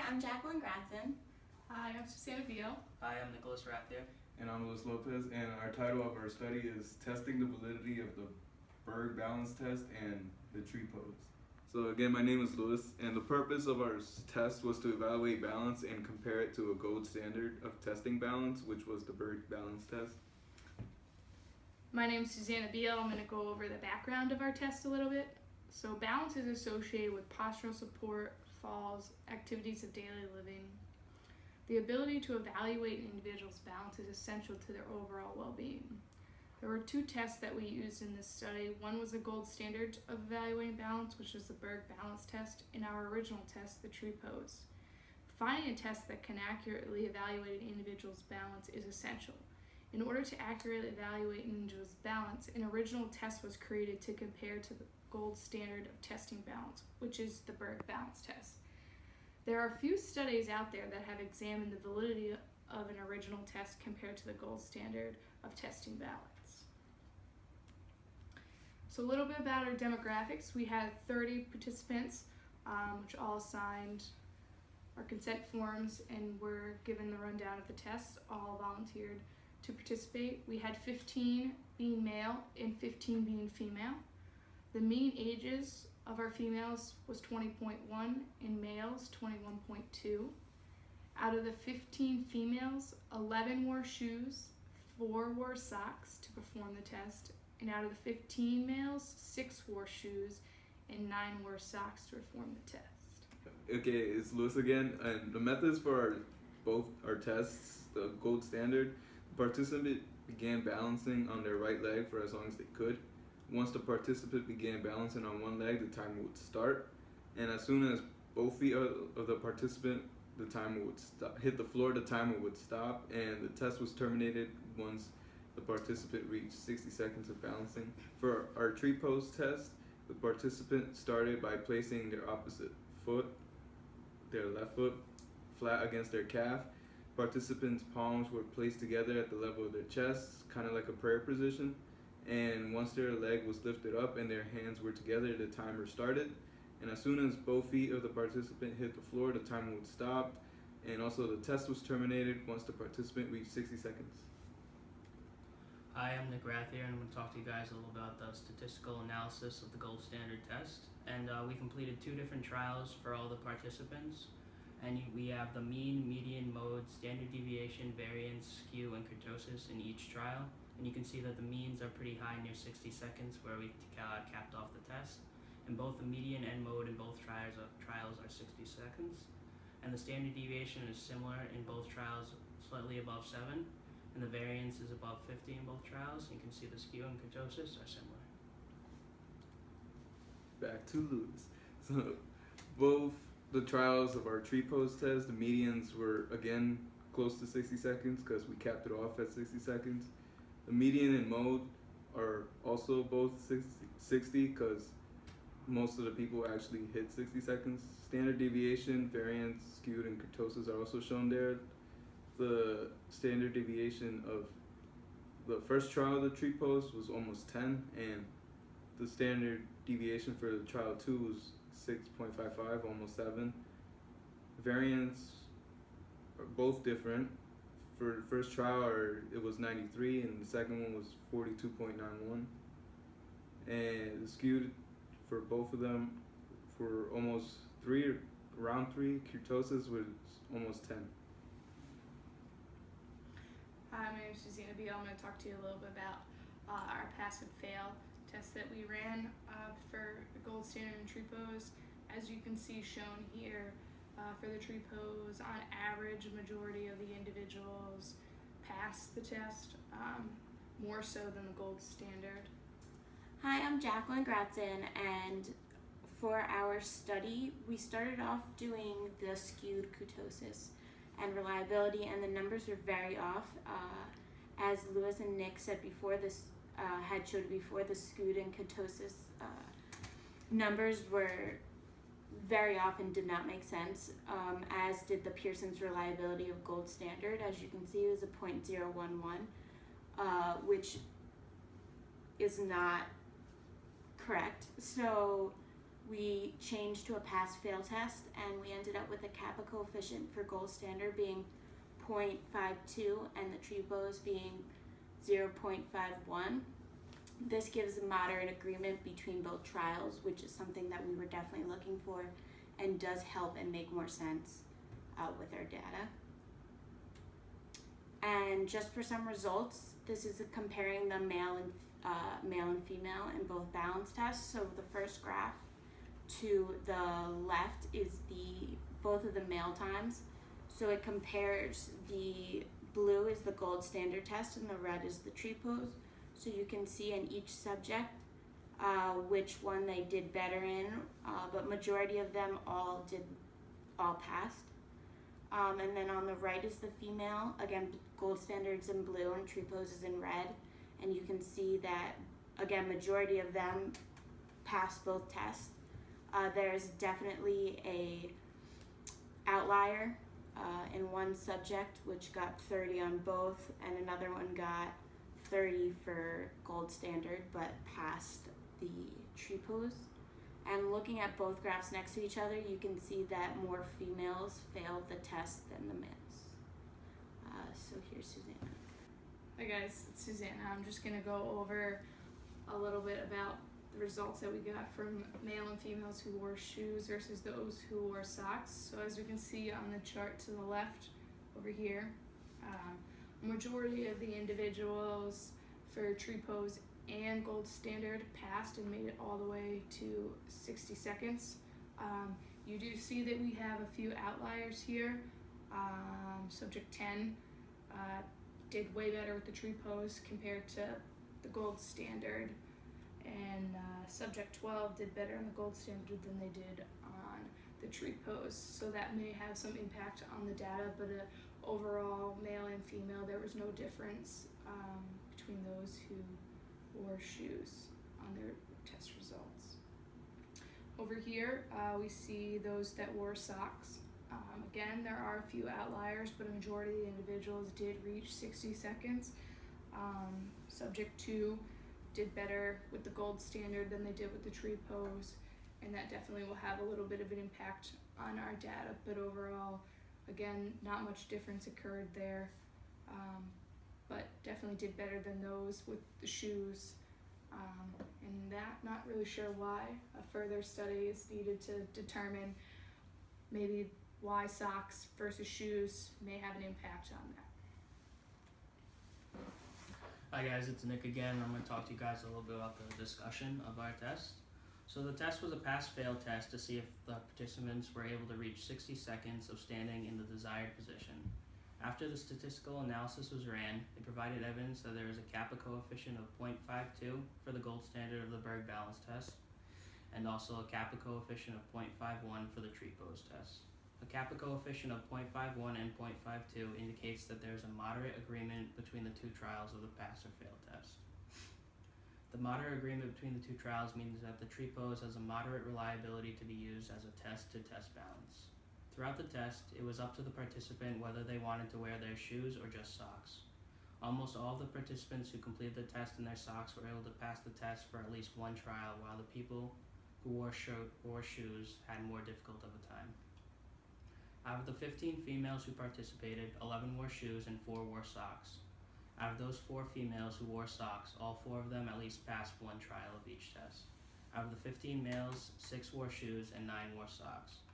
I'm Jacqueline Gratson. Hi, I'm Susanna Beal. Hi, I'm Nicholas Rathier. And I'm Luis Lopez, and our title of our study is Testing the Validity of the Berg Balance Test and the Tree Pose. So again, my name is Luis, and the purpose of our test was to evaluate balance and compare it to a gold standard of testing balance, which was the Berg Balance Test. My name is Susanna Beal. I'm going to go over the background of our test a little bit. So balance is associated with postural support, falls, activities of daily living. The ability to evaluate an individual's balance is essential to their overall well-being. There were two tests that we used in this study. One was the gold standard of evaluating balance, which was the Berg Balance Test, and our original test, the Tree Pose. Finding a test that can accurately evaluate an individual's balance is essential. In order to accurately evaluate an individual's balance, an original test was created to compare to the gold standard of testing balance, which is the Berg Balance Test. There are a few studies out there that have examined the validity of an original test compared to the gold standard of testing balance. So a little bit about our demographics. We had 30 participants, which all signed our consent forms and were given the rundown of the test, all volunteered to participate. We had 15 being male and 15 being female. The mean ages of our females was 20.1 and males 21.2. Out of the 15 females, 11 wore shoes, 4 wore socks to perform the test, and out of the 15 males, 6 wore shoes and 9 wore socks to perform the test. Okay, it's Luis again, and the methods for both our tests, the gold standard, the participant began balancing on their right leg for as long as they could. Once the participant began balancing on one leg, the timer would start, and as soon as both feet of the participant, the timer would hit the floor, the timer would stop, and the test was terminated once the participant reached 60 seconds of balancing. For our tree pose test, the participant started by placing their opposite foot, their left foot, flat against their calf. Participants' palms were placed together at the level of their chests, kind of like a prayer position. And once their leg was lifted up and their hands were together, the timer started. And as soon as both feet of the participant hit the floor, the timer would stop. And also the test was terminated once the participant reached 60 seconds. Hi, I'm Nick Rathier, and I'm going to talk to you guys a little about the statistical analysis of the gold standard test. And we completed 2 different trials for all the participants. And we have the mean, median, mode, standard deviation, variance, skew, and kurtosis in each trial. And you can see that the means are pretty high, near 60 seconds, where we capped off the test. And both the median and mode in both trials are 60 seconds. And the standard deviation is similar in both trials, slightly above 7. And the variance is above 50 in both trials. You can see the skew and kurtosis are similar. Back to Luis. So both the trials of our tree pose test, the medians were again close to 60 seconds because we capped it off at 60 seconds. The median and mode are also both 60 because most of the people actually hit 60 seconds. Standard deviation, variance, skewed, and kurtosis are also shown there. The standard deviation of the first trial of the tree pose was almost 10, and the standard deviation for the trial 2 was 6.55, almost 7. Variance are both different. For the first trial, it was 93, and the second one was 42.91. And the skewed for both of them for almost 3, around 3. Kurtosis was almost 10. Hi, my name is Susanna Beal. I'm going to talk to you a little bit about our pass and fail test that we ran for the gold standard and tree pose. As you can see shown here, for the tree pose, on average, a majority of the individuals passed the test, more so than the gold standard. Hi, I'm Jacqueline Gratson, and for our study, we started off doing the skewed kurtosis and reliability, and the numbers were very off. As Luis and Nick said before, this had showed before, the skewed and kurtosis numbers were very often did not make sense, as did the Pearson's reliability of gold standard. As you can see, it was a 0.011, which is not correct. So we changed to a pass-fail test, and we ended up with a kappa coefficient for gold standard being 0.52 and the TRPOs being 0.51. This gives a moderate agreement between both trials, which is something that we were definitely looking for and does help and make more sense with our data. And just for some results, this is comparing the male and female in both balance tests. So the first graph to the left is both of the male times. So it compares the blue is the gold standard test and the red is the TRPOs. So you can see in each subject which one they did better in, but majority of them all passed. And then on the right is the female. Again, gold standard's in blue and TRPOs is in red. And you can see that, again, majority of them passed both tests. There's definitely a outlier in one subject, which got 30 on both, and another one got 30 for gold standard, but passed the TRPOs. And looking at both graphs next to each other, you can see that more females failed the test than the males. So here's Susanna. Hi guys, it's Susanna. I'm just going to go over a little bit about the results that we got from male and females who wore shoes versus those who wore socks. So as we can see on the chart to the left over here, majority of the individuals for TRPOs and gold standard passed and made it all the way to 60 seconds. You do see that we have a few outliers here. Subject 10 did way better with the TRPOs compared to the gold standard, and subject 12 did better on the gold standard than they did on the TRPOs. So that may have some impact on the data, but overall, male and female, there was no difference between those who wore shoes on their test results. Over here, we see those that wore socks. Again, there are a few outliers, but a majority of the individuals did reach 60 seconds. Subject 2 did better with the gold standard than they did with the TRPOs, and that definitely will have a little bit of an impact on our data, but overall, again, not much difference occurred there, but definitely did better than those with the shoes, and that, not really sure why. A further study is needed to determine maybe why socks versus shoes may have an impact on that. Hi guys, it's Nick again. I'm going to talk to you guys a little bit about the discussion of our test. So the test was a pass-fail test to see if the participants were able to reach 60 seconds of standing in the desired position. After the statistical analysis was ran, it provided evidence that there is a kappa coefficient of 0.52 for the gold standard of the Berg balance test, and also a kappa coefficient of 0.51 for the TRPOs test. A kappa coefficient of 0.51 and 0.52 indicates that there is a moderate agreement between the two trials of the pass or fail test. The moderate agreement between the two trials means that the TRPOs has a moderate reliability to be used as a test-to-test balance. Throughout the test, it was up to the participant whether they wanted to wear their shoes or just socks. Almost all of the participants who completed the test in their socks were able to pass the test for at least one trial, while the people who wore shoes had more difficult of a time. Out of the 15 females who participated, 11 wore shoes and 4 wore socks. Out of those 4 females who wore socks, all 4 of them at least passed one trial of each test. Out of the 15 males, 6 wore shoes and 9 wore socks.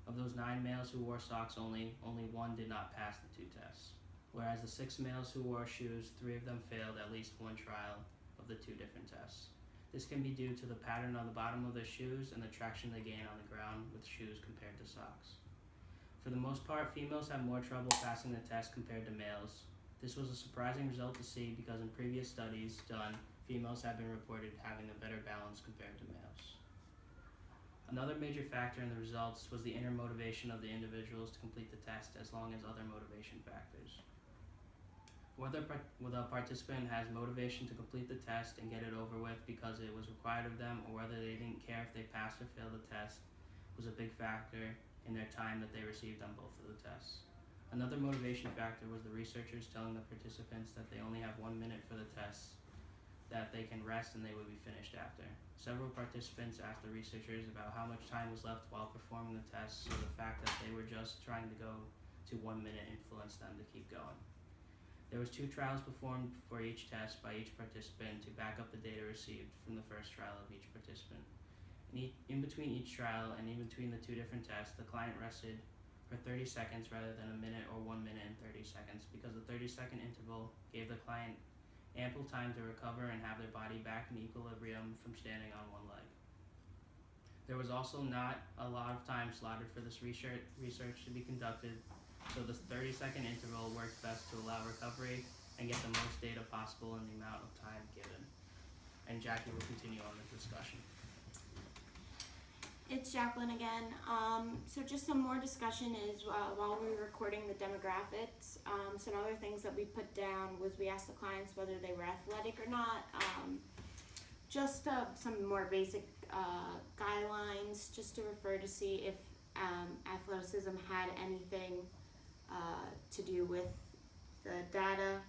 Of those 9 males who wore socks, only 1 did not pass the 2 tests. Whereas the 6 males who wore shoes, 3 of them failed at least one trial of the 2 different tests. This can be due to the pattern on the bottom of their shoes and the traction they gain on the ground with shoes compared to socks. For the most part, females have more trouble passing the test compared to males. This was a surprising result to see because in previous studies done, females have been reported having a better balance compared to males. Another major factor in the results was the inner motivation of the individuals to complete the test, as long as other motivation factors. Whether a participant has motivation to complete the test and get it over with because it was required of them, or whether they didn't care if they passed or failed the test, was a big factor in their time that they received on both of the tests. Another motivation factor was the researchers telling the participants that they only have 1 minute for the tests, that they can rest and they would be finished after. Several participants asked the researchers about how much time was left while performing the test, so the fact that they were just trying to go to 1 minute influenced them to keep going. There was 2 trials performed for each test by each participant to back up the data received from the first trial of each participant. In between each trial and in between the 2 different tests, the client rested for 30 seconds rather than a minute or 1 minute and 30 seconds because the 30-second interval gave the client ample time to recover and have their body back in equilibrium from standing on one leg. There was also not a lot of time slotted for this research to be conducted, so the 30-second interval worked best to allow recovery and get the most data possible in the amount of time given. And Jackie will continue on the discussion. It's Jacqueline again. So just some more discussion is while we were recording the demographics, some other things that we put down was we asked the clients whether they were athletic or not. Just some more basic guidelines just to refer to see if athleticism had anything to do with the data.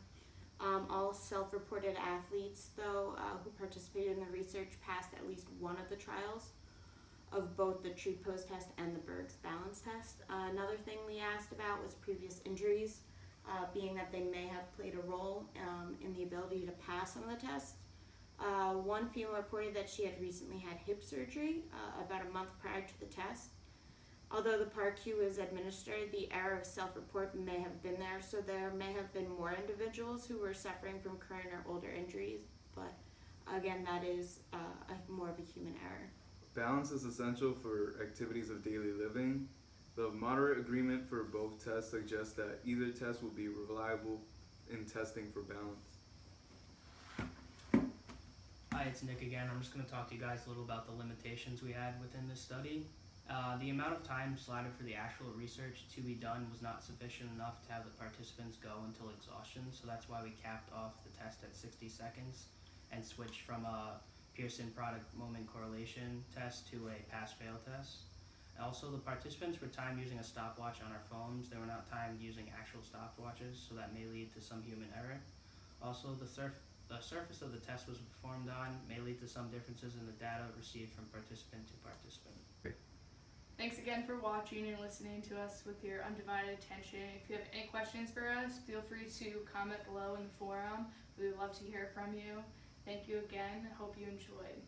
All self-reported athletes, though, who participated in the research passed at least one of the trials of both the tree pose test and the Berg's balance test. Another thing we asked about was previous injuries, being that they may have played a role in the ability to pass some of the tests. One female reported that she had recently had hip surgery about a month prior to the test. Although the PAR-Q was administered, the error of self-report may have been there, so there may have been more individuals who were suffering from current or older injuries, but again, that is more of a human error. Balance is essential for activities of daily living. The moderate agreement for both tests suggests that either test will be reliable in testing for balance. Hi, it's Nick again. I'm just going to talk to you guys a little about the limitations we had within this study. The amount of time slotted for the actual research to be done was not sufficient enough to have the participants go until exhaustion, so that's why we capped off the test at 60 seconds and switched from a Pearson product moment correlation test to a pass-fail test. Also, the participants were timed using a stopwatch on our phones. They were not timed using actual stopwatches, so that may lead to some human error. Also, the surface of the test was performed on may lead to some differences in the data received from participant to participant. Thanks again for watching and listening to us with your undivided attention. If you have any questions for us, feel free to comment below in the forum. We would love to hear from you. Thank you again. Hope you enjoyed.